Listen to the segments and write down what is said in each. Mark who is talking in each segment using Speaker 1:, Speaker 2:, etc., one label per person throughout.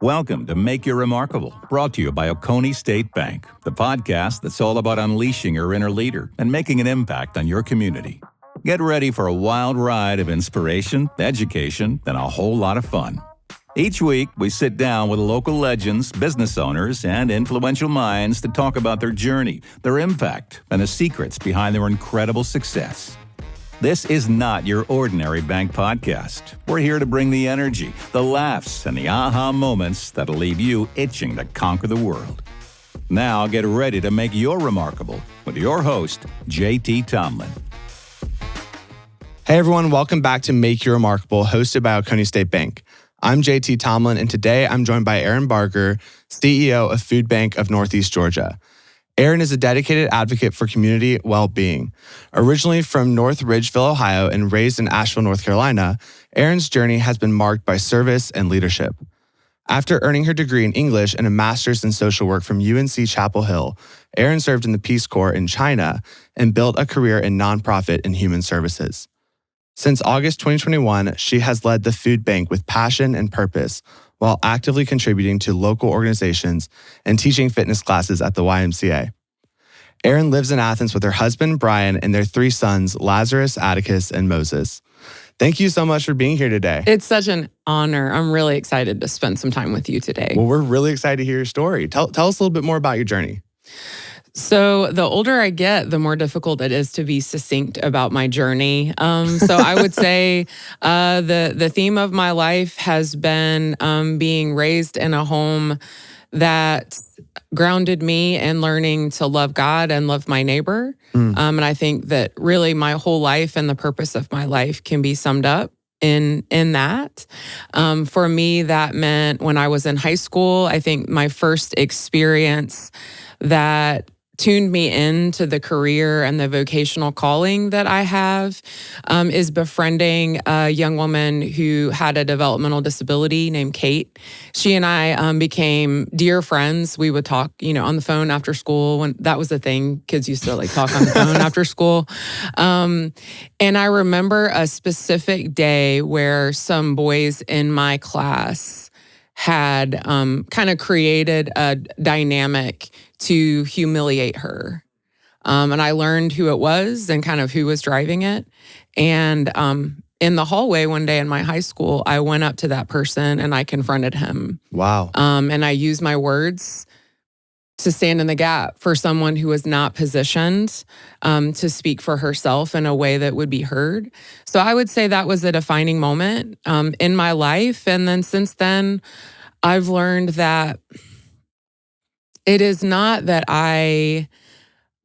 Speaker 1: Welcome to Make You Remarkable, brought to you by Oconee State Bank, the podcast that's all about unleashing your inner leader and making an impact on your community. Get ready for a wild ride of inspiration, education, and a whole lot of fun. Each week, we sit down with local legends, business owners, and influential minds to talk about their journey, their impact, and the secrets behind their incredible success. This is not your ordinary bank podcast. We're here to bring the energy, the laughs, and the aha moments that'll leave you itching to conquer the world. Now get ready to make your remarkable with your host, JT Tomlin.
Speaker 2: Hey everyone, welcome back to Make You Remarkable, hosted by Oconee State Bank. I'm JT Tomlin, and today I'm joined by Erin Barger, CEO of Food Bank of Northeast Georgia. Erin is a dedicated advocate for community well-being. Originally from North Ridgeville, Ohio, and raised in Asheville, North Carolina, Erin's journey has been marked by service and leadership. After earning her degree in English and a master's in social work from UNC Chapel Hill, Erin served in the Peace Corps in China and built a career in nonprofit and human services. Since August 2021, she has led the food bank with passion and purpose, while actively contributing to local organizations and teaching fitness classes at the YMCA. Erin lives in Athens with her husband, Brian, and their 3 sons, Lazarus, Atticus, and Moses. Thank you so much for being here today.
Speaker 3: It's such an honor. I'm really excited to spend some time with you today.
Speaker 2: Well, we're really excited to hear your story. Tell us a little bit more about your journey.
Speaker 3: So the older I get, the more difficult it is to be succinct about my journey. So I would say the theme of my life has been being raised in a home that grounded me in learning to love God and love my neighbor. And I think that really my whole life and the purpose of my life can be summed up in that. For me, that meant when I was in high school, I think my first experience that tuned me into the career and the vocational calling that I have is befriending a young woman who had a developmental disability named Kate. She and I became dear friends. We would talk, on the phone after school when that was a thing. Kids used to talk on the phone after school. And I remember a specific day where some boys in my class had kind of created a dynamic to humiliate her. And I learned who it was and kind of who was driving it. And in the hallway one day in my high school, I went up to that person and I confronted him.
Speaker 2: Wow.
Speaker 3: And I used my words to stand in the gap for someone who was not positioned to speak for herself in a way that would be heard. So I would say that was a defining moment in my life. And then since then, I've learned that it is not that I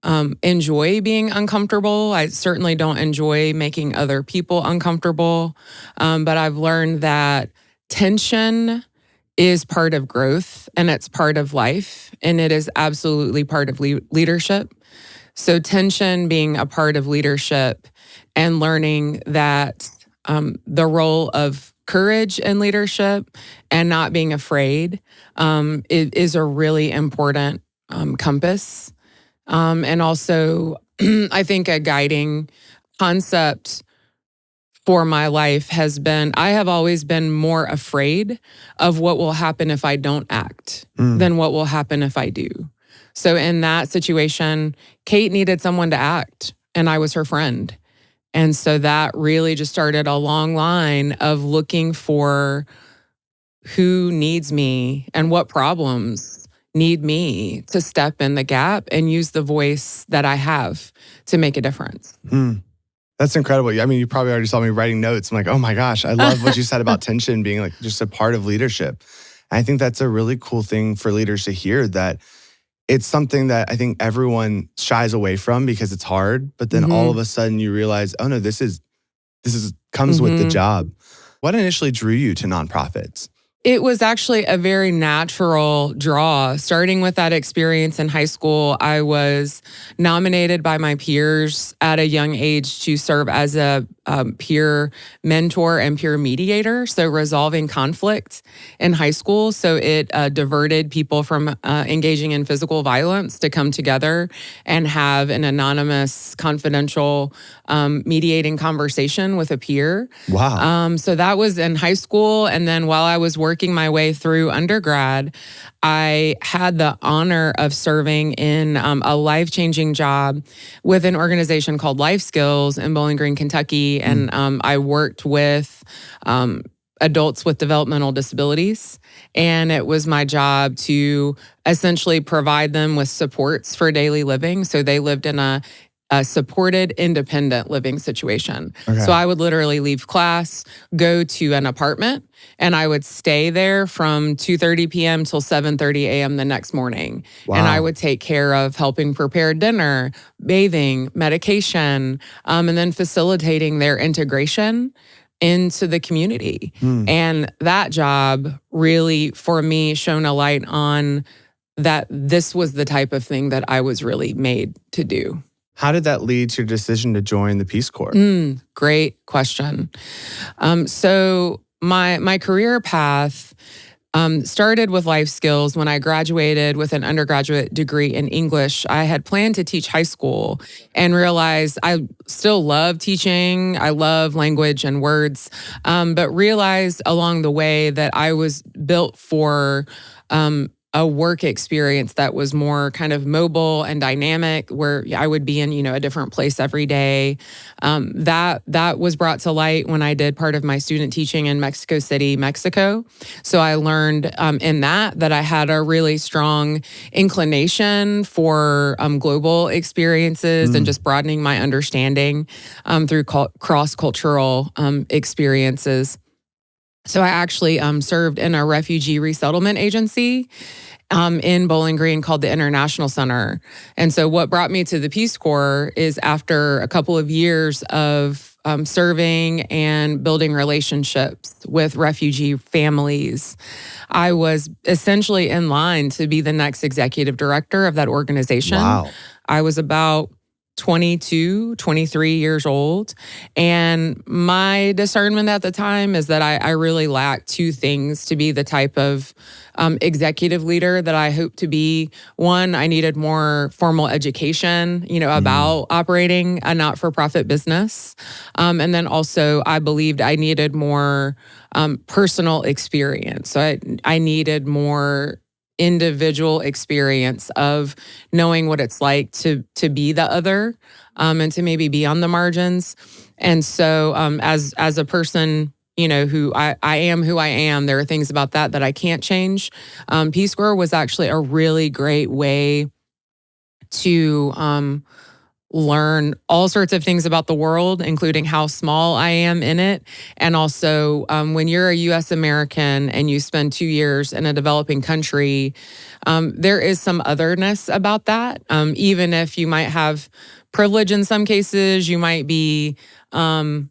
Speaker 3: enjoy being uncomfortable. I certainly don't enjoy making other people uncomfortable. But I've learned that tension is part of growth and it's part of life. And it is absolutely part of leadership. So tension being a part of leadership and learning that the role of courage in leadership and not being afraid is a really important compass. And also, I think a guiding concept for my life has been, I have always been more afraid of what will happen if I don't act than what will happen if I do. So in that situation, Kate needed someone to act, and I was her friend. And so that really just started a long line of looking for who needs me and what problems need me to step in the gap and use the voice that I have to make a difference.
Speaker 2: That's incredible. I mean, you probably already saw me writing notes. I'm like, oh my gosh, I love what you said about tension being just a part of leadership. And I think that's a really cool thing for leaders to hear, that it's something that I think everyone shies away from because it's hard, but then all of a sudden you realize, oh no, this comes with the job. What initially drew you to nonprofits?
Speaker 3: It was actually a very natural draw. Starting with that experience in high school, I was nominated by my peers at a young age to serve as a peer mentor and peer mediator, so resolving conflict in high school. So it diverted people from engaging in physical violence to come together and have an anonymous, confidential mediating conversation with a peer.
Speaker 2: Wow.
Speaker 3: So that was in high school. And then while I was working working my way through undergrad, I had the honor of serving in a life-changing job with an organization called Life Skills in Bowling Green, Kentucky. And I worked with adults with developmental disabilities. And it was my job to essentially provide them with supports for daily living. So they lived in a supported independent living situation.
Speaker 2: Okay.
Speaker 3: So I would literally leave class, go to an apartment, and I would stay there from 2:30 p.m. till 7:30 a.m. the next morning.
Speaker 2: Wow.
Speaker 3: And I would take care of helping prepare dinner, bathing, medication, and then facilitating their integration into the community. And that job really, for me, shone a light on that this was the type of thing that I was really made to do.
Speaker 2: How did that lead to your decision to join the Peace Corps?
Speaker 3: Great question. So my career path started with Life Skills. When I graduated with an undergraduate degree in English, I had planned to teach high school and realized I still love teaching. I love language and words, but realized along the way that I was built for a work experience that was more kind of mobile and dynamic, where I would be in, a different place every day. That was brought to light when I did part of my student teaching in Mexico City, Mexico. So I learned in that I had a really strong inclination for global experiences and just broadening my understanding through cross-cultural experiences. So I actually served in a refugee resettlement agency in Bowling Green called the International Center. And so what brought me to the Peace Corps is after a couple of years of serving and building relationships with refugee families, I was essentially in line to be the next executive director of that organization.
Speaker 2: Wow.
Speaker 3: I was about 22, 23 years old. And my discernment at the time is that I really lacked two things to be the type of executive leader that I hope to be. One, I needed more formal education, about operating a not-for-profit business. And then also I believed I needed more personal experience. So I needed more individual experience of knowing what it's like to be the other and to maybe be on the margins. And so as a person, who I am who I am, there are things about that I can't change. Peace Corps was actually a really great way to learn all sorts of things about the world, including how small I am in it. And also, when you're a U.S. American and you spend 2 years in a developing country, there is some otherness about that. Even if you might have privilege in some cases, you might be, catcalled.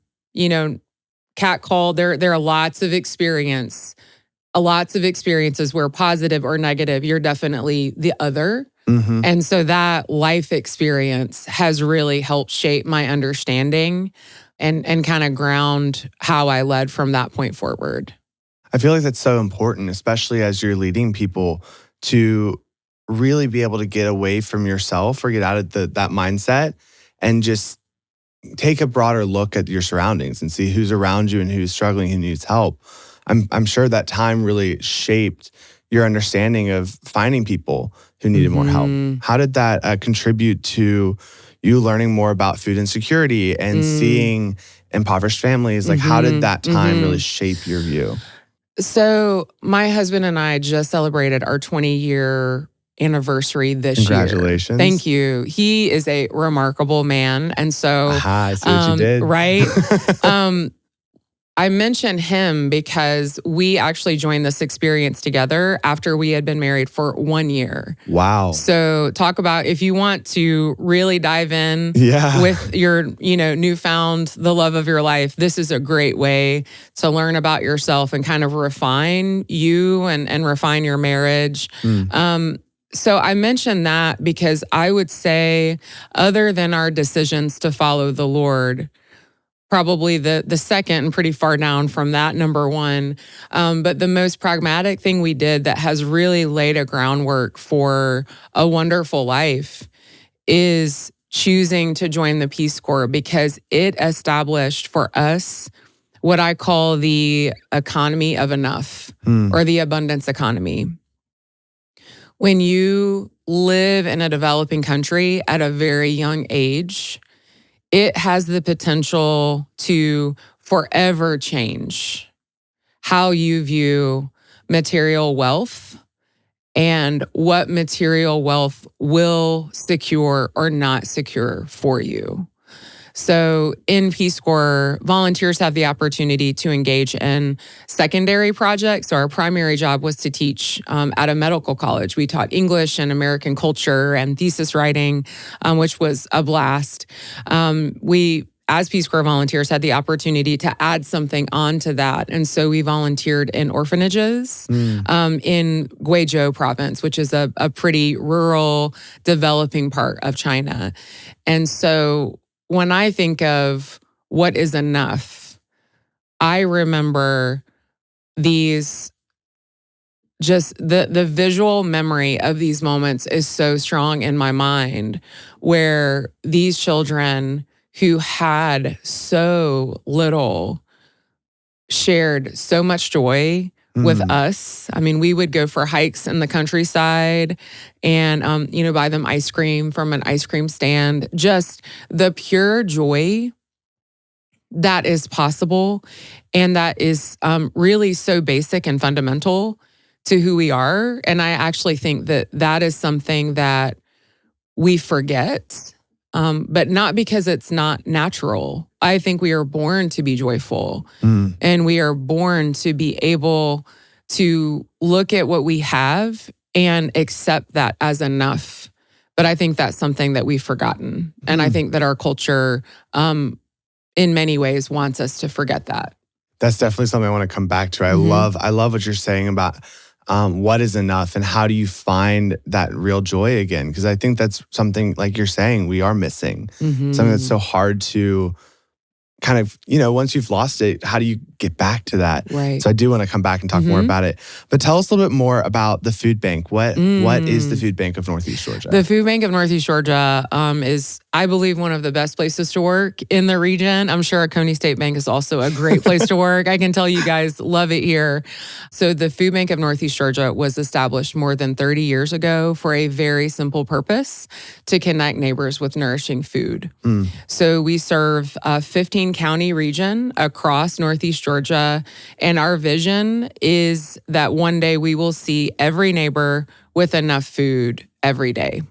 Speaker 3: There are lots of experiences where positive or negative, you're definitely the other. And so that life experience has really helped shape my understanding and kind of ground how I led from that point forward.
Speaker 2: I feel like that's so important, especially as you're leading people, to really be able to get away from yourself or get out of that mindset and just take a broader look at your surroundings and see who's around you and who's struggling, who needs help. I'm sure that time really shaped your understanding of finding people who needed more help. How did that contribute to you learning more about food insecurity and seeing impoverished families? Like, how did that time really shape your view?
Speaker 3: So my husband and I just celebrated our 20-year anniversary this year.
Speaker 2: Congratulations.
Speaker 3: Thank you. He is a remarkable man. And so,
Speaker 2: I see what you did.
Speaker 3: Right? I mention him because we actually joined this experience together after we had been married for 1 year.
Speaker 2: Wow.
Speaker 3: So talk about if you want to really dive in with your, newfound the love of your life, this is a great way to learn about yourself and kind of refine you and refine your marriage. So I mention that because I would say, other than our decisions to follow the Lord, probably the second and pretty far down from that, number one. But the most pragmatic thing we did that has really laid a groundwork for a wonderful life is choosing to join the Peace Corps, because it established for us what I call the economy of enough or the abundance economy. When you live in a developing country at a very young age, it has the potential to forever change how you view material wealth and what material wealth will secure or not secure for you. So in Peace Corps, volunteers have the opportunity to engage in secondary projects. So our primary job was to teach at a medical college. We taught English and American culture and thesis writing, which was a blast. We, as Peace Corps volunteers, had the opportunity to add something onto that. And so we volunteered in orphanages in Guizhou province, which is a pretty rural, developing part of China. And so when I think of what is enough, I remember these, just the visual memory of these moments is so strong in my mind, where these children who had so little shared so much joy with us. I mean, we would go for hikes in the countryside and, buy them ice cream from an ice cream stand. Just the pure joy that is possible and that is really so basic and fundamental to who we are. And I actually think that that is something that we forget, but not because it's not natural. I think we are born to be joyful and we are born to be able to look at what we have and accept that as enough. But I think that's something that we've forgotten. And I think that our culture, in many ways, wants us to forget that.
Speaker 2: That's definitely something I want to come back to. I love what you're saying about what is enough and how do you find that real joy again? Because I think that's something, like you're saying, we are missing. Something that's so hard to kind of, once you've lost it, how do you get back to that?
Speaker 3: Right.
Speaker 2: So I do want to come back and talk more about it. But tell us a little bit more about the food bank. What is the food bank of Northeast Georgia?
Speaker 3: The food bank of Northeast Georgia is, I believe, one of the best places to work in the region. I'm sure Oconee State Bank is also a great place to work. I can tell you guys love it here. So the food bank of Northeast Georgia was established more than 30 years ago for a very simple purpose: to connect neighbors with nourishing food. So we serve a 15-county region across Northeast Georgia, and our vision is that one day we will see every neighbor with enough food every day.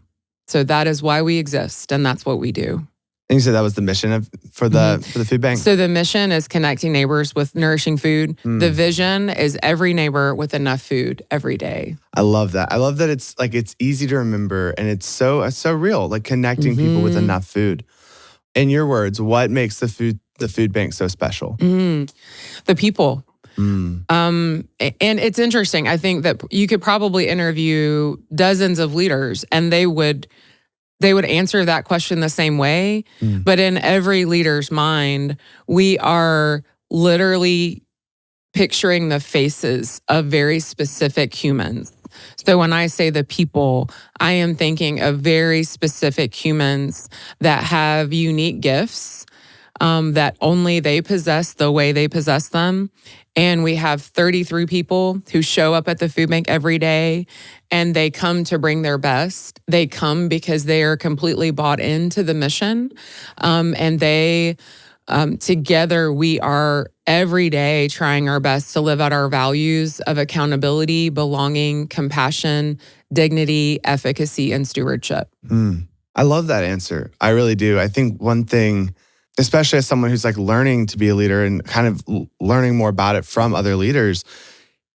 Speaker 3: So that is why we exist, and that's what we do.
Speaker 2: And you said that was the mission for the food bank?
Speaker 3: So the mission is connecting neighbors with nourishing food. The vision is every neighbor with enough food every day.
Speaker 2: I love that. I love that it's easy to remember, and it's so real, like connecting people with enough food. In your words, what makes the food bank so special?
Speaker 3: The people. And it's interesting. I think that you could probably interview dozens of leaders and they would answer that question the same way. But in every leader's mind, we are literally picturing the faces of very specific humans. So when I say the people, I am thinking of very specific humans that have unique gifts that only they possess the way they possess them. And we have 33 people who show up at the food bank every day, and they come to bring their best. They come because they are completely bought into the mission. And they, together, we are every day trying our best to live out our values of accountability, belonging, compassion, dignity, efficacy, and stewardship.
Speaker 2: I love that answer. I really do. I think one thing, especially as someone who's learning to be a leader and kind of learning more about it from other leaders,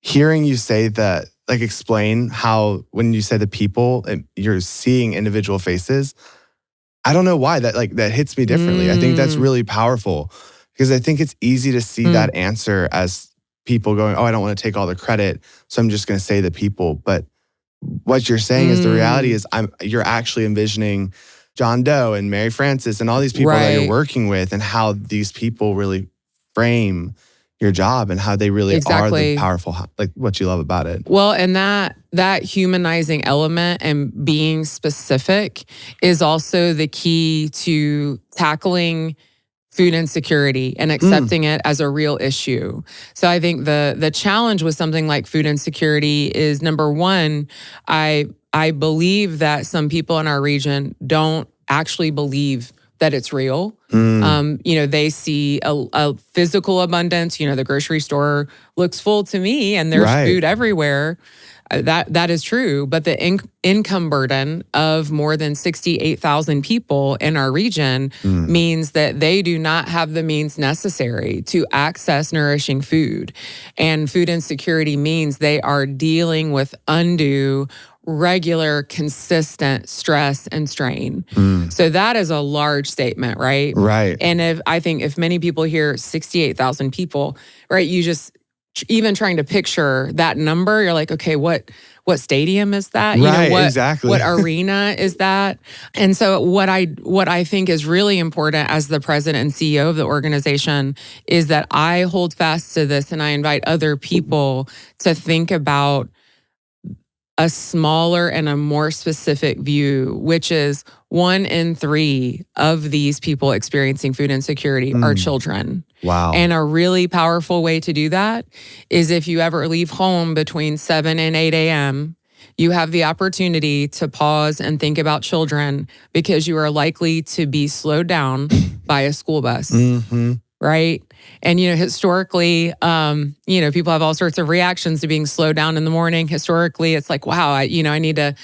Speaker 2: hearing you say that, explain how when you say the people, you're seeing individual faces. I don't know why that hits me differently. I think that's really powerful because I think it's easy to see that answer as people going, oh, I don't want to take all the credit, so I'm just going to say the people. But what you're saying is the reality is you're actually envisioning John Doe and Mary Frances and all these people that you're working with, and how these people really frame your job and how they really are the powerful, what you love about it.
Speaker 3: Well, and that humanizing element and being specific is also the key to tackling food insecurity and accepting it as a real issue. So I think the challenge with something like food insecurity is, number one, I believe that some people in our region don't actually believe that it's real. They see a physical abundance. The grocery store looks full to me and there's food everywhere. That is true. But the income burden of more than 68,000 people in our region means that they do not have the means necessary to access nourishing food. And food insecurity means they are dealing with undue, regular, consistent stress and strain. So that is a large statement, right?
Speaker 2: Right.
Speaker 3: And if many people hear 68,000 people, right, you just, even trying to picture that number, you're like, okay, what stadium is that?
Speaker 2: Right, exactly.
Speaker 3: What arena is that? And so what I think is really important as the president and CEO of the organization is that I hold fast to this, and I invite other people to think about a smaller and a more specific view, which is 1 in 3 of these people experiencing food insecurity are children.
Speaker 2: Wow.
Speaker 3: And a really powerful way to do that is if you ever leave home between 7 and 8 a.m., you have the opportunity to pause and think about children, because you are likely to be slowed down by a school bus. Right? And, historically, people have all sorts of reactions to being slowed down in the morning. Historically, it's like, wow, I need to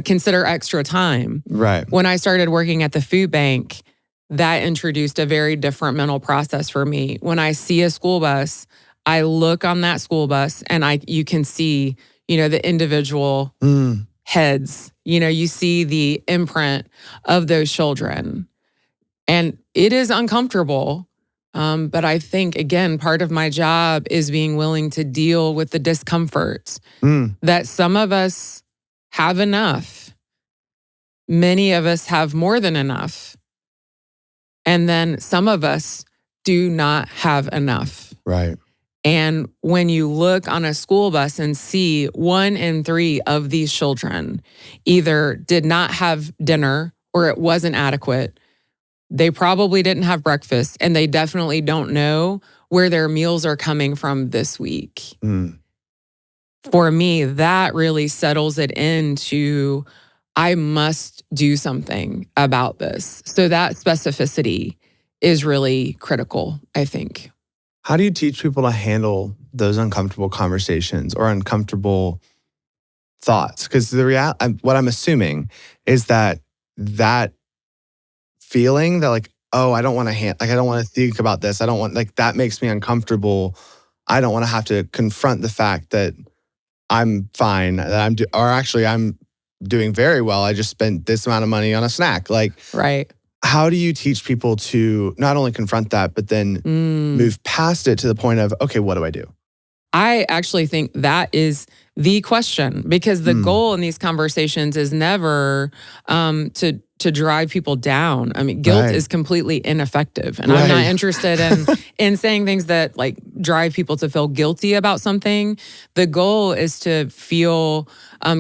Speaker 3: consider extra time.
Speaker 2: Right.
Speaker 3: When I started working at the food bank, that introduced a very different mental process for me. When I see a school bus, I look on that school bus and you can see, the individual heads. You see the imprint of those children. And it is uncomfortable. But I think, again, part of my job is being willing to deal with the discomfort that some of us have enough. Many of us have more than enough. And then some of us do not have enough.
Speaker 2: Right.
Speaker 3: And when you look on a school bus and see 1 in 3 of these children either did not have dinner or it wasn't adequate, they probably didn't have breakfast, and they definitely don't know where their meals are coming from this week. For me, that really settles it into, I must do something about this. So that specificity is really critical, I think.
Speaker 2: How do you teach people to handle those uncomfortable conversations or uncomfortable thoughts? Because what I'm assuming is that feeling that, like, oh, I don't want to I don't want to think about this. I don't want, like, that makes me uncomfortable. I don't want to have to confront the fact that I'm fine, that I'm doing very well. I just spent this amount of money on a snack. Like,
Speaker 3: right.
Speaker 2: How do you teach people to not only confront that, but then move past it to the point of, okay, what do I do?
Speaker 3: I actually think that is the question, because the goal in these conversations is never to drive people down. I mean, guilt is completely ineffective. And I'm not interested in saying things that, like, drive people to feel guilty about something. The goal is to feel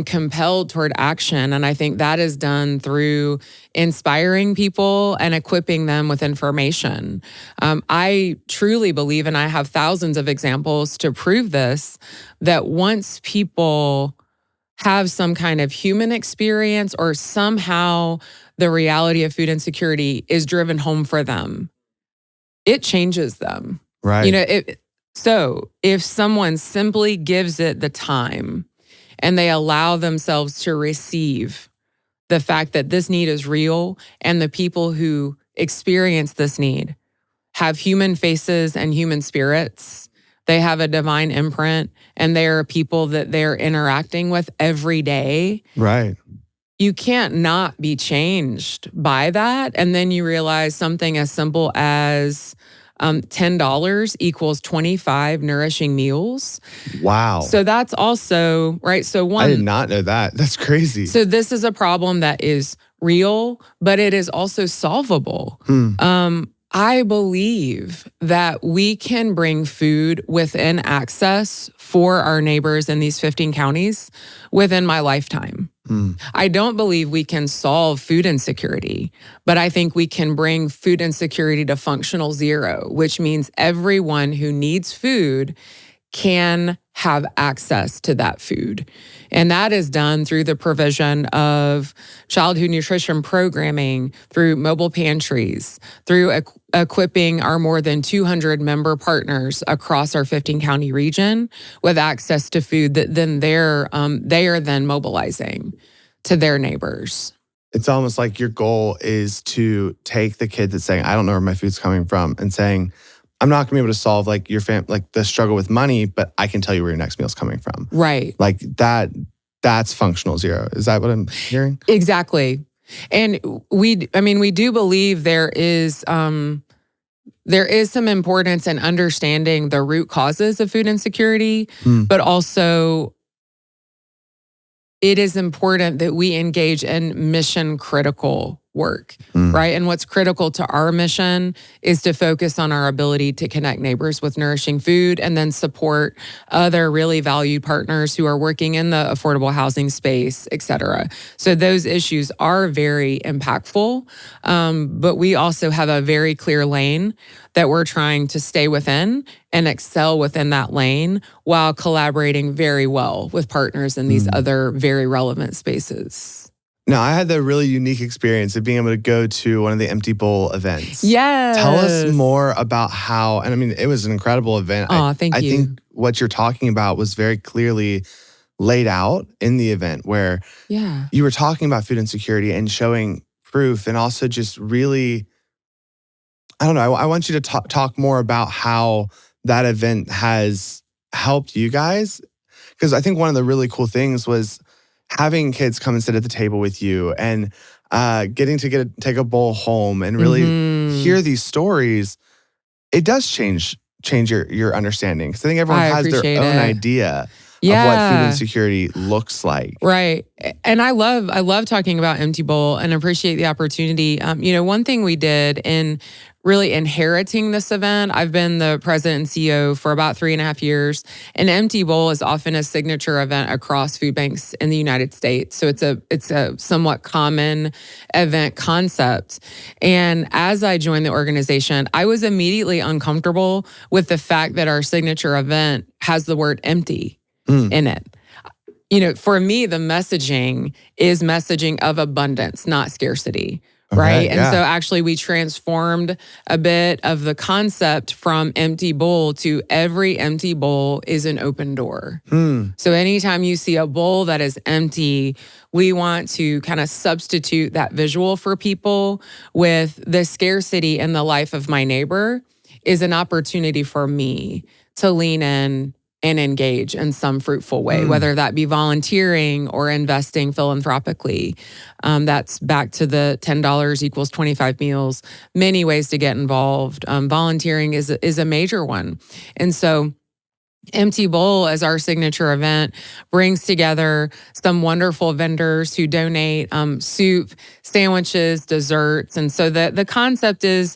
Speaker 3: compelled toward action. And I think that is done through inspiring people and equipping them with information. I truly believe, and I have thousands of examples to prove this, that once people have some kind of human experience, or somehow the reality of food insecurity is driven home for them, it changes them.
Speaker 2: Right.
Speaker 3: So if someone simply gives it the time and they allow themselves to receive the fact that this need is real, and the people who experience this need have human faces and human spirits, they have a divine imprint, and they are people that they're interacting with every day.
Speaker 2: Right.
Speaker 3: You can't not be changed by that. And then you realize something as simple as $10 equals 25 nourishing meals.
Speaker 2: Wow.
Speaker 3: So that's also, right? So
Speaker 2: I did not know that. That's crazy.
Speaker 3: So this is a problem that is real, but it is also solvable. I believe that we can bring food within access for our neighbors in these 15 counties within my lifetime. I don't believe we can solve food insecurity, but I think we can bring food insecurity to functional zero, which means everyone who needs food can have access to that food. And that is done through the provision of childhood nutrition programming, through mobile pantries, through equipping our more than 200 member partners across our 15-county region with access to food that then they are then mobilizing to their neighbors.
Speaker 2: It's almost like your goal is to take the kid that's saying, I don't know where my food's coming from, and saying, I'm not going to be able to solve like like the struggle with money, but I can tell you where your next meal's coming from.
Speaker 3: Right.
Speaker 2: Like that's functional zero. Is that what I'm hearing?
Speaker 3: Exactly. And we do believe there is some importance in understanding the root causes of food insecurity, but also it is important that we engage in mission critical work, right? And what's critical to our mission is to focus on our ability to connect neighbors with nourishing food and then support other really valued partners who are working in the affordable housing space, et cetera. So those issues are very impactful, but we also have a very clear lane that we're trying to stay within and excel within that lane while collaborating very well with partners in these other very relevant spaces.
Speaker 2: Now, I had the really unique experience of being able to go to one of the Empty Bowl events.
Speaker 3: Yes.
Speaker 2: Tell us more about how, and I mean, it was an incredible event.
Speaker 3: Thank you.
Speaker 2: I think what you're talking about was very clearly laid out in the event where you were talking about food insecurity and showing proof, and also just really, I don't know, I want you to talk more about how that event has helped you guys. Because I think one of the really cool things was having kids come and sit at the table with you and getting to take a bowl home and really hear these stories. It does change your understanding, because I think everyone has their own idea of what food insecurity looks like.
Speaker 3: Right. And I love talking about Empty Bowl and appreciate the opportunity. One thing we did in really inheriting this event, I've been the president and CEO for about 3.5 years. And Empty Bowl is often a signature event across food banks in the United States. So it's a somewhat common event concept. And as I joined the organization, I was immediately uncomfortable with the fact that our signature event has the word empty in it. For me, the messaging is messaging of abundance, not scarcity. Right. And so actually we transformed a bit of the concept from empty bowl to every empty bowl is an open door. So anytime you see a bowl that is empty, we want to kind of substitute that visual for people with the scarcity in the life of my neighbor is an opportunity for me to lean in and engage in some fruitful way, whether that be volunteering or investing philanthropically. That's back to the $10 equals 25 meals, many ways to get involved. Volunteering is a major one. And so Empty Bowl, as our signature event, brings together some wonderful vendors who donate soup, sandwiches, desserts. And so the concept is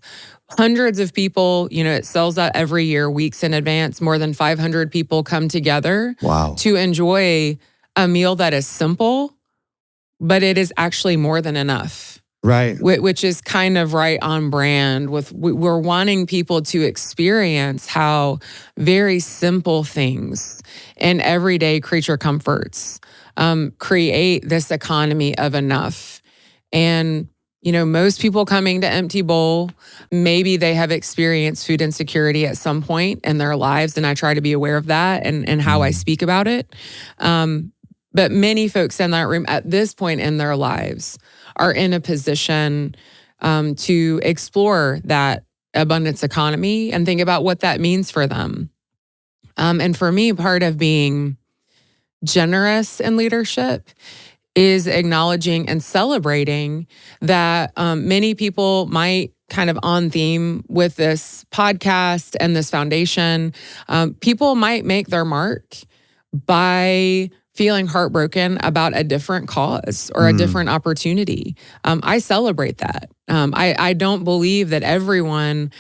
Speaker 3: hundreds of people, it sells out every year, weeks in advance. More than 500 people come together to enjoy a meal that is simple, but it is actually more than enough.
Speaker 2: Right.
Speaker 3: Which is kind of right on brand with, we're wanting people to experience how very simple things and everyday creature comforts create this economy of enough. And most people coming to Empty Bowl, maybe they have experienced food insecurity at some point in their lives, and I try to be aware of that and how I speak about it. But many folks in that room at this point in their lives are in a position to explore that abundance economy and think about what that means for them. And for me, part of being generous in leadership is acknowledging and celebrating that many people might kind of on theme with this podcast and this foundation, people might make their mark by feeling heartbroken about a different cause or a different opportunity. I celebrate that. I don't believe that everyone,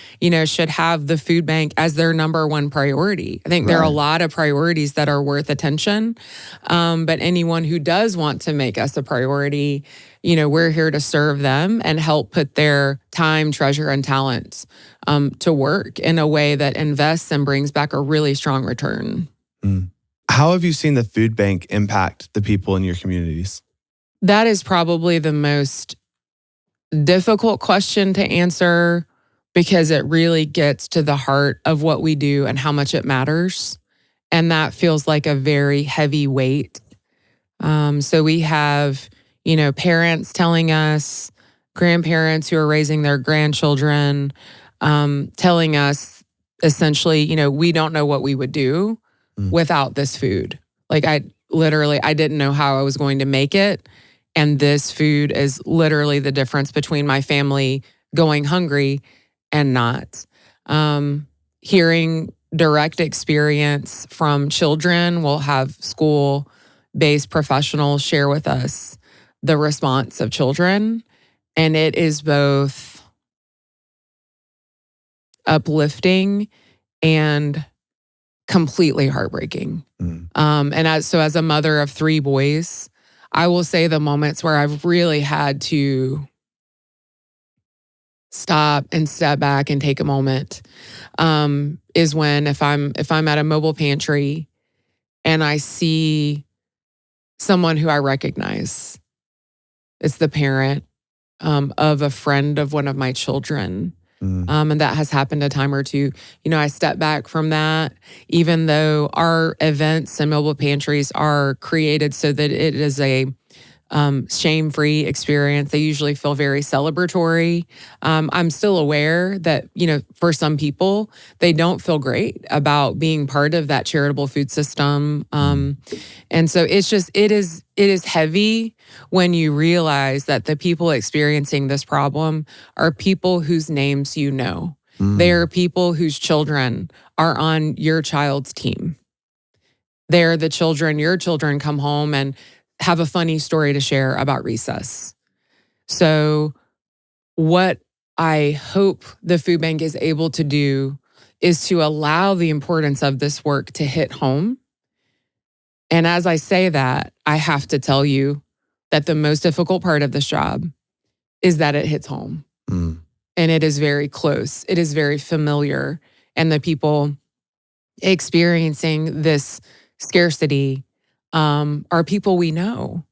Speaker 3: should have the food bank as their number one priority. I think there are a lot of priorities that are worth attention. But anyone who does want to make us a priority, we're here to serve them and help put their time, treasure, and talents to work in a way that invests and brings back a really strong return.
Speaker 2: How have you seen the food bank impact the people in your communities?
Speaker 3: That is probably the most difficult question to answer because it really gets to the heart of what we do and how much it matters. And that feels like a very heavy weight. So we have, parents telling us, grandparents who are raising their grandchildren, telling us essentially, we don't know what we would do without this food. Like I didn't know how I was going to make it. And this food is literally the difference between my family going hungry and not. Hearing direct experience from children, we'll have school-based professionals share with us the response of children. And it is both uplifting and completely heartbreaking. As a mother of 3 boys, I will say the moments where I've really had to stop and step back and take a moment is when if I'm at a mobile pantry and I see someone who I recognize. It's the parent of a friend of one of my children. And that has happened a time or two. I step back from that, even though our events and mobile pantries are created so that it is a shame-free experience. They usually feel very celebratory. I'm still aware that, for some people, they don't feel great about being part of that charitable food system. And so it is heavy when you realize that the people experiencing this problem are people whose names you know. They are people whose children are on your child's team. They're the children, your children come home and have a funny story to share about recess. So what I hope the food bank is able to do is to allow the importance of this work to hit home. And as I say that, I have to tell you that the most difficult part of this job is that it hits home. And it is very close. It is very familiar. And the people experiencing this scarcity are people we know.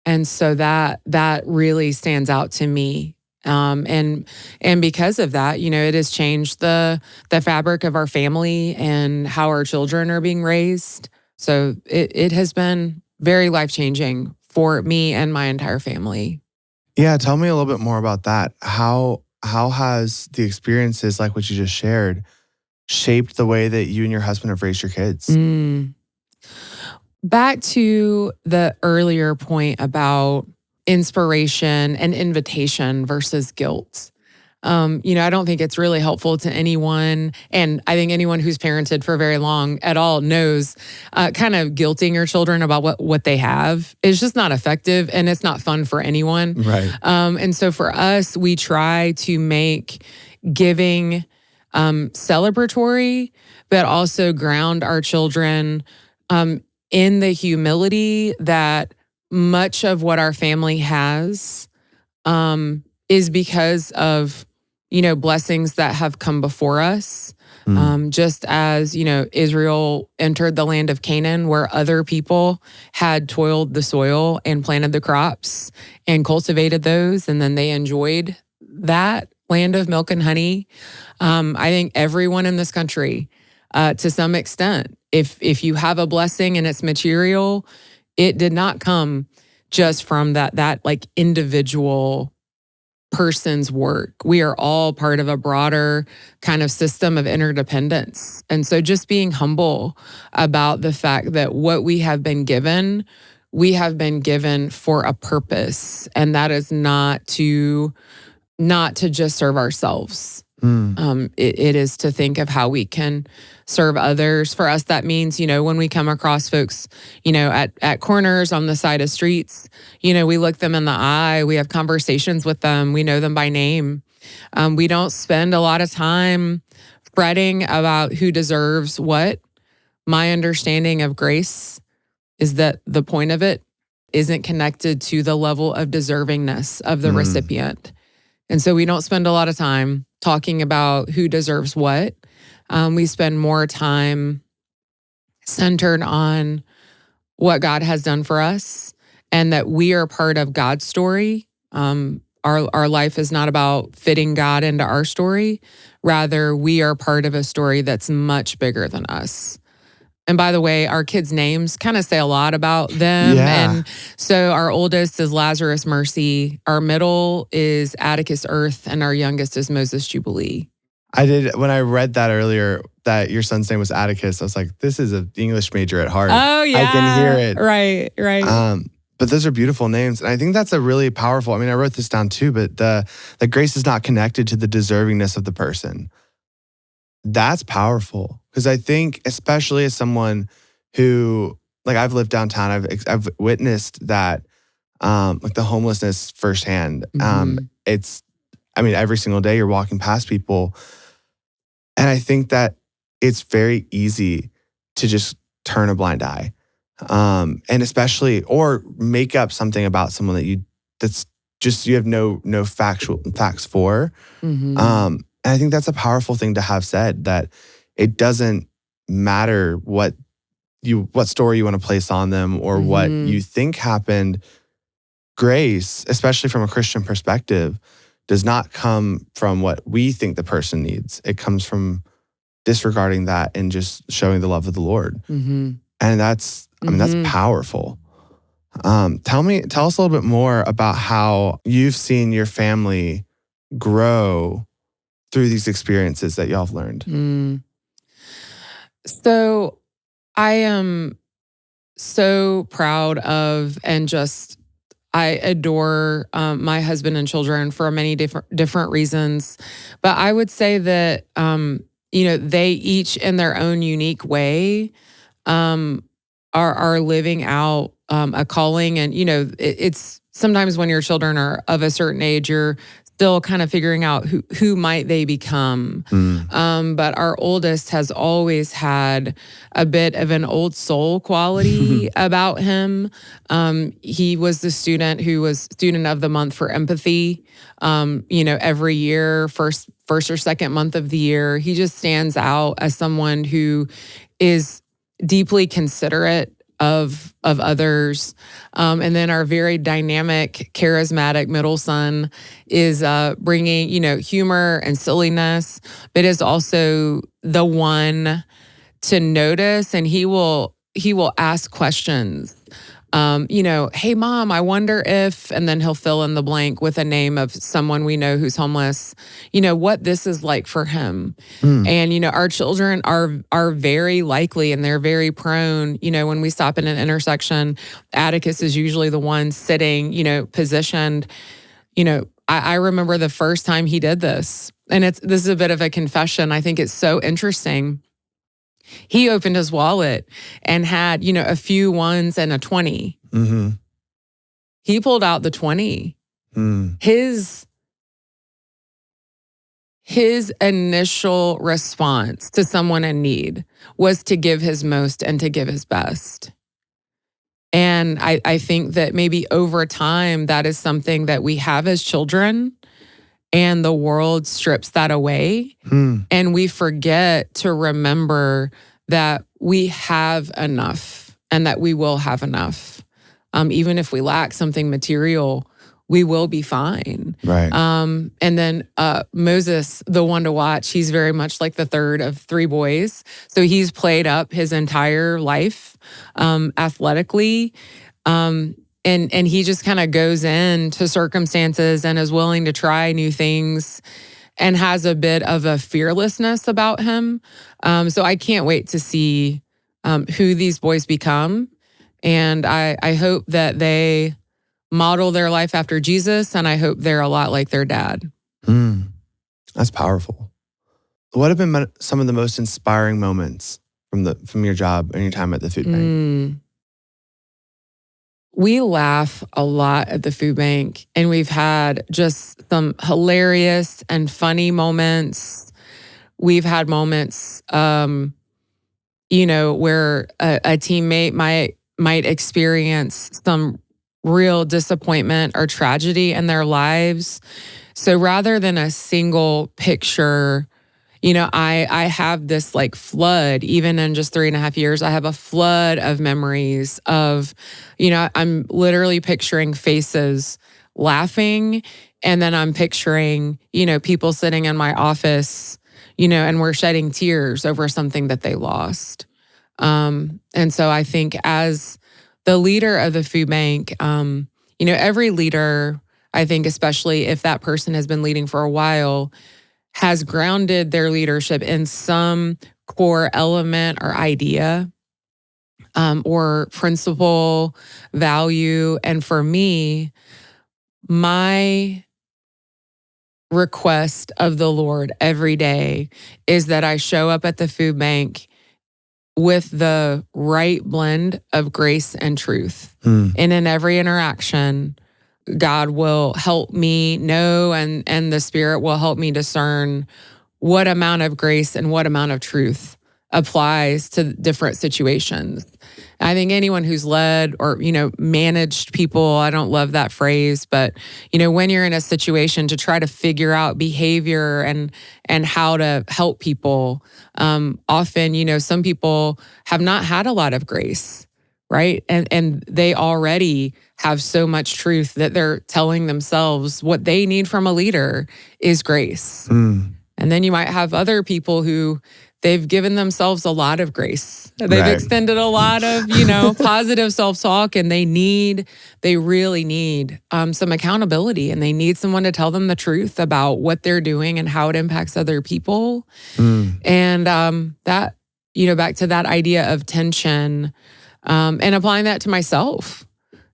Speaker 3: And so that really stands out to me. And because of that, it has changed the fabric of our family and how our children are being raised. So it has been very life-changing for me and my entire family.
Speaker 2: Yeah, tell me a little bit more about that. How has the experiences like what you just shared shaped the way that you and your husband have raised your kids?
Speaker 3: Back to the earlier point about inspiration and invitation versus guilt. I don't think it's really helpful to anyone. And I think anyone who's parented for very long at all knows kind of guilting your children about what they have is just not effective and it's not fun for anyone.
Speaker 2: Right.
Speaker 3: And so for us, we try to make giving celebratory, but also ground our children in the humility that much of what our family has is because of, blessings that have come before us. Just as, Israel entered the land of Canaan where other people had toiled the soil and planted the crops and cultivated those, and then they enjoyed that land of milk and honey. I think everyone in this country, to some extent, if you have a blessing and it's material, it did not come just from that like individual person's work. We are all part of a broader kind of system of interdependence. And so just being humble about the fact that what we have been given for a purpose. And that is not to just serve ourselves. It is to think of how we can serve others. For us, that means, when we come across folks, at corners, on the side of streets, we look them in the eye, we have conversations with them, we know them by name. We don't spend a lot of time fretting about who deserves what. My understanding of grace is that the point of it isn't connected to the level of deservingness of the recipient. And so we don't spend a lot of time talking about who deserves what. We spend more time centered on what God has done for us and that we are part of God's story. Our life is not about fitting God into our story. Rather, we are part of a story that's much bigger than us. And by the way, our kids' names kind of say a lot about them.
Speaker 2: Yeah.
Speaker 3: And so our oldest is Lazarus Mercy, our middle is Atticus Earth, and our youngest is Moses Jubilee.
Speaker 2: When I read that earlier, that your son's name was Atticus, I was like, this is an English major at heart.
Speaker 3: Oh, yeah.
Speaker 2: I can hear it.
Speaker 3: Right.
Speaker 2: But those are beautiful names. And I think that's a really powerful, I wrote this down too, but the grace is not connected to the deservingness of the person. That's powerful. Because I think, especially as someone who, I've lived downtown, I've witnessed that, the homelessness firsthand. It's, every single day you're walking past people. And I think that it's very easy to just turn a blind eye. And especially, or make up something about someone that's just, you have no facts for. And I think that's a powerful thing to have said, that it doesn't matter what story you want to place on them or what you think happened. Grace, especially from a Christian perspective, does not come from what we think the person needs. It comes from disregarding that and just showing the love of the Lord. And that's powerful. Tell us a little bit more about how you've seen your family grow through these experiences that y'all have learned.
Speaker 3: So I am so proud of and just I adore my husband and children for many different reasons. But I would say that they each in their own unique way are living out a calling. And it's sometimes when your children are of a certain age, you're still kind of figuring out who might they become. But our oldest has always had a bit of an old soul quality about him. He was the student who was student of the month for empathy. Every year, first or second month of the year, he just stands out as someone who is deeply considerate of others. And then our very dynamic, charismatic middle son is bringing, humor and silliness, but is also the one to notice, and he will ask questions. Hey, Mom, I wonder if, and then he'll fill in the blank with a name of someone we know who's homeless, what this is like for him. And, our children are very likely, and they're very prone, when we stop in an intersection, Atticus is usually the one sitting, positioned. I remember the first time he did this, and this is a bit of a confession. I think it's so interesting. He opened his wallet and had, a few ones and a 20. He pulled out the 20. His initial response to someone in need was to give his most and to give his best. And I think that maybe over time, that is something that we have as children, and the world strips that away. And we forget to remember that we have enough and that we will have enough. Even if we lack something material, we will be fine.
Speaker 2: Right.
Speaker 3: And then Moses, the one to watch, he's very much like the third of three boys. So he's played up his entire life athletically. And he just kind of goes into circumstances and is willing to try new things and has a bit of a fearlessness about him. So I can't wait to see who these boys become. And I hope that they model their life after Jesus, and I hope they're a lot like their dad.
Speaker 2: That's powerful. What have been some of the most inspiring moments from your job and your time at the food bank?
Speaker 3: We laugh a lot at the food bank, and we've had just some hilarious and funny moments. We've had moments, where a teammate might experience some real disappointment or tragedy in their lives. So rather than a single picture, I have this like flood, even in just 3.5 years, I have a flood of memories of, I'm literally picturing faces laughing. And then I'm picturing, people sitting in my office, and we're shedding tears over something that they lost. And so I think as the leader of the food bank, every leader, I think, especially if that person has been leading for a while, has grounded their leadership in some core element or idea, or principle, value. And for me, my request of the Lord every day is that I show up at the food bank with the right blend of grace and truth. And in every interaction, God will help me know, and the Spirit will help me discern what amount of grace and what amount of truth applies to different situations. I think anyone who's led or, managed people, I don't love that phrase, but, when you're in a situation to try to figure out behavior and how to help people, often, some people have not had a lot of grace, right? And they already have so much truth that they're telling themselves what they need from a leader is grace. And then you might have other people who they've given themselves a lot of grace. They've extended a lot of, positive self-talk, and they really need some accountability, and they need someone to tell them the truth about what they're doing and how it impacts other people. And that, back to that idea of tension, and applying that to myself.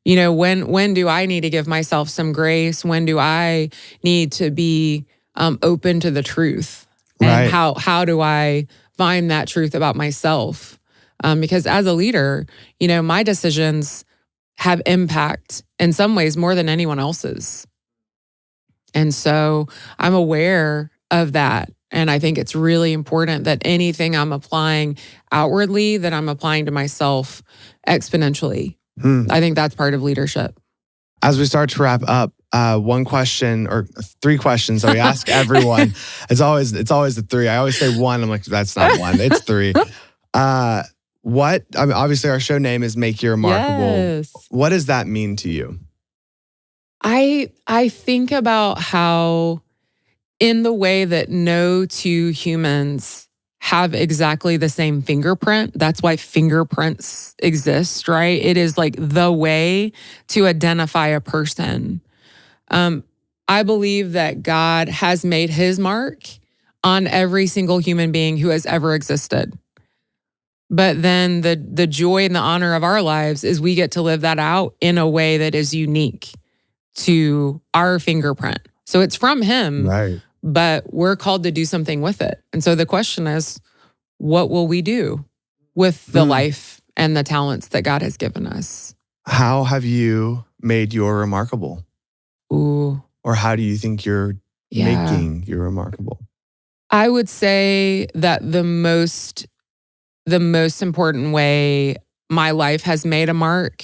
Speaker 3: When do I need to give myself some grace? When do I need to be open to the truth? And how do I find that truth about myself? Because as a leader, my decisions have impact in some ways more than anyone else's. And so I'm aware of that. And I think it's really important that anything I'm applying outwardly, that I'm applying to myself exponentially. I think that's part of leadership.
Speaker 2: As we start to wrap up, one question or 3 questions that we ask everyone. It's always the 3. I always say 1. I'm like, that's not 1. It's 3. Obviously our show name is Make You Remarkable.
Speaker 3: Yes.
Speaker 2: What does that mean to you?
Speaker 3: I think about how, in the way that no two humans have exactly the same fingerprint. That's why fingerprints exist, right? It is like the way to identify a person. I believe that God has made his mark on every single human being who has ever existed. But then the joy and the honor of our lives is we get to live that out in a way that is unique to our fingerprint. So it's from him,
Speaker 2: Right.
Speaker 3: but we're called to do something with it. And so the question is, what will we do with the life and the talents that God has given us?
Speaker 2: How have you made your remarkable?
Speaker 3: Ooh.
Speaker 2: Or how do you think you're making your remarkable?
Speaker 3: I would say that the most important way my life has made a mark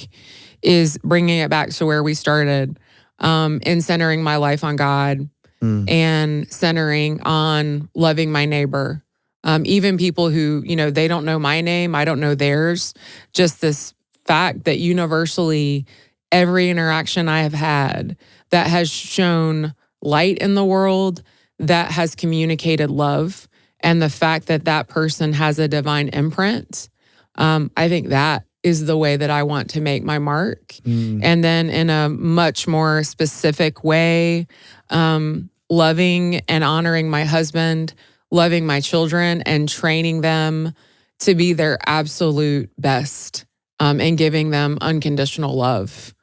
Speaker 3: is bringing it back to where we started, in centering my life on God and centering on loving my neighbor. Even people who, they don't know my name, I don't know theirs. Just this fact that universally, every interaction I have had that has shown light in the world, that has communicated love, and the fact that that person has a divine imprint, I think that is the way that I want to make my mark. And then in a much more specific way, loving and honoring my husband, loving my children, and training them to be their absolute best, and giving them unconditional love.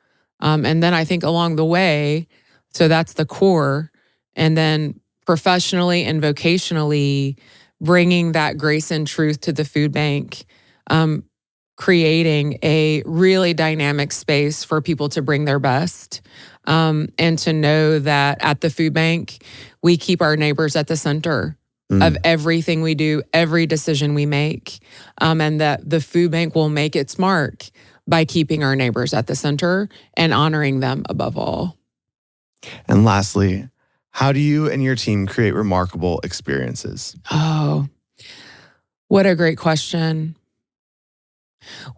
Speaker 3: And then I think along the way, so that's the core, and then professionally and vocationally, bringing that grace and truth to the food bank, creating a really dynamic space for people to bring their best, and to know that at the food bank, we keep our neighbors at the center of everything we do, every decision we make, and that the food bank will make its mark by keeping our neighbors at the center and honoring them above all.
Speaker 2: And lastly, how do you and your team create remarkable experiences?
Speaker 3: Oh, what a great question.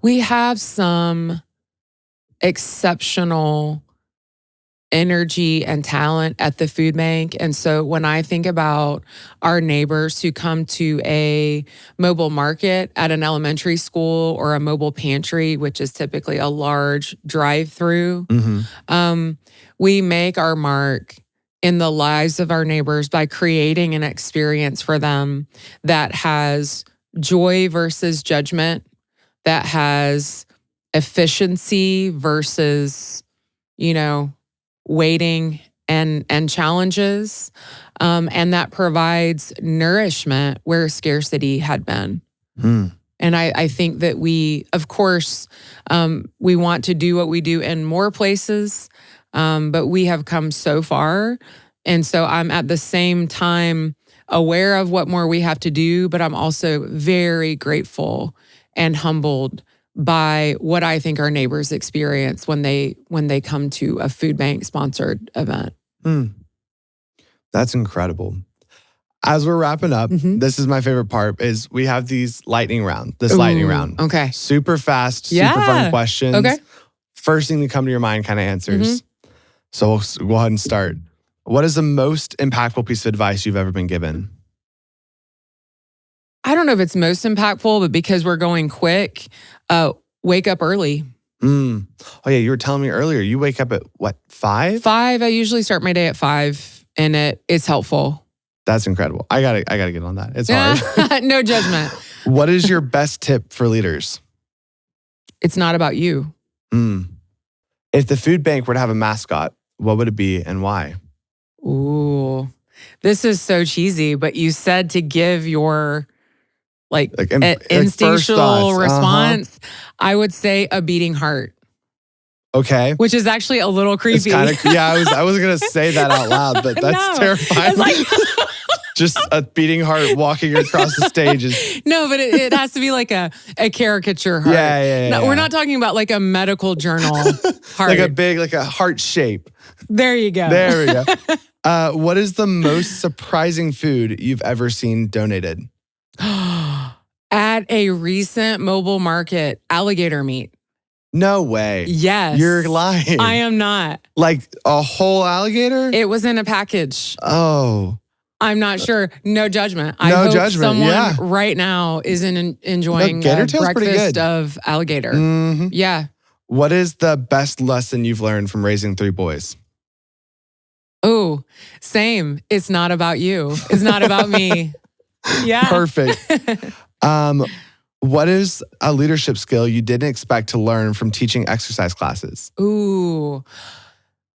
Speaker 3: We have some exceptional energy and talent at the food bank. And so when I think about our neighbors who come to a mobile market at an elementary school or a mobile pantry, which is typically a large drive-through, we make our mark in the lives of our neighbors by creating an experience for them that has joy versus judgment, that has efficiency versus, waiting and challenges, and that provides nourishment where scarcity had been. And I think that we, of course, we want to do what we do in more places, but we have come so far. And so I'm at the same time aware of what more we have to do, but I'm also very grateful and humbled by what I think our neighbors experience when they come to a food bank sponsored event.
Speaker 2: That's incredible. As we're wrapping up, this is my favorite part, is we have these lightning round.
Speaker 3: Okay.
Speaker 2: Super fast, super fun questions.
Speaker 3: Okay.
Speaker 2: First thing that come to your mind kind of answers. So we'll go ahead and start. What is the most impactful piece of advice you've ever been given?
Speaker 3: I don't know if it's most impactful, but because we're going quick, wake up early.
Speaker 2: Oh yeah, you were telling me earlier, you wake up at what, 5?
Speaker 3: 5. I usually start my day at 5, and it's helpful.
Speaker 2: That's incredible. I gotta get on that. It's hard.
Speaker 3: No judgment.
Speaker 2: What is your best tip for leaders?
Speaker 3: It's not about you.
Speaker 2: If the food bank were to have a mascot, what would it be and why?
Speaker 3: Ooh, this is so cheesy, but you said to give your instinctual response. I would say a beating heart.
Speaker 2: Okay.
Speaker 3: Which is actually a little creepy.
Speaker 2: I was going to say that out loud, but that's terrifying. Just a beating heart walking across the stage is...
Speaker 3: No, but it has to be like a caricature heart.
Speaker 2: Yeah.
Speaker 3: We're not talking about like a medical journal heart.
Speaker 2: like a heart shape.
Speaker 3: There you go.
Speaker 2: There we go. What is the most surprising food you've ever seen donated?
Speaker 3: At a recent mobile market, alligator meat.
Speaker 2: No way.
Speaker 3: Yes.
Speaker 2: You're lying.
Speaker 3: I am not.
Speaker 2: Like a whole alligator?
Speaker 3: It was in a package.
Speaker 2: Oh.
Speaker 3: I'm not sure. No judgment.
Speaker 2: No
Speaker 3: I hope
Speaker 2: judgment,
Speaker 3: someone right now is enjoying
Speaker 2: gator
Speaker 3: a
Speaker 2: tail's pretty
Speaker 3: breakfast
Speaker 2: good.
Speaker 3: of alligator. Yeah.
Speaker 2: What is the best lesson you've learned from raising 3 boys?
Speaker 3: Oh, same. It's not about you. It's not about me. Yeah.
Speaker 2: Perfect. What is a leadership skill you didn't expect to learn from teaching exercise classes?
Speaker 3: Ooh,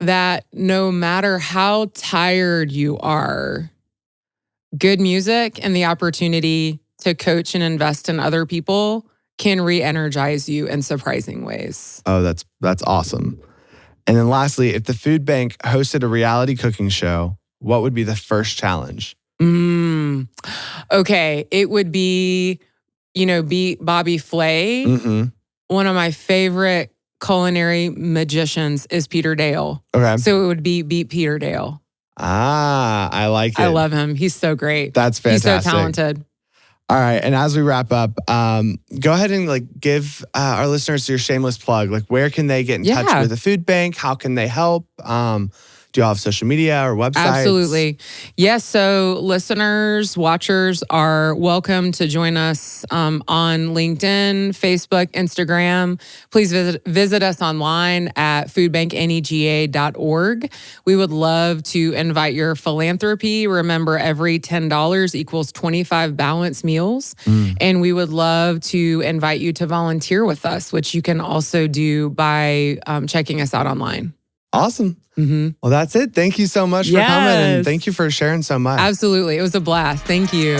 Speaker 3: that no matter how tired you are, good music and the opportunity to coach and invest in other people can re-energize you in surprising ways.
Speaker 2: Oh, that's awesome. And then lastly, if the food bank hosted a reality cooking show, what would be the first challenge?
Speaker 3: Okay, it would be, beat Bobby Flay. One of my favorite culinary magicians is Peter Dale.
Speaker 2: Okay.
Speaker 3: So it would be beat Peter Dale.
Speaker 2: I like it.
Speaker 3: I love him. He's so great.
Speaker 2: That's fantastic.
Speaker 3: He's so talented.
Speaker 2: All right. And as we wrap up, go ahead and give our listeners your shameless plug. Where can they get in touch with the food bank? How can they help? Do you all have social media or websites?
Speaker 3: Absolutely. Yes. So listeners, watchers are welcome to join us on LinkedIn, Facebook, Instagram. Please visit us online at foodbanknega.org. We would love to invite your philanthropy. Remember, every $10 equals 25 balanced meals. And we would love to invite you to volunteer with us, which you can also do by checking us out online.
Speaker 2: Awesome.
Speaker 3: Mm-hmm.
Speaker 2: Well, that's it. Thank you so much for coming, and thank you for sharing so much.
Speaker 3: Absolutely. It was a blast. Thank you.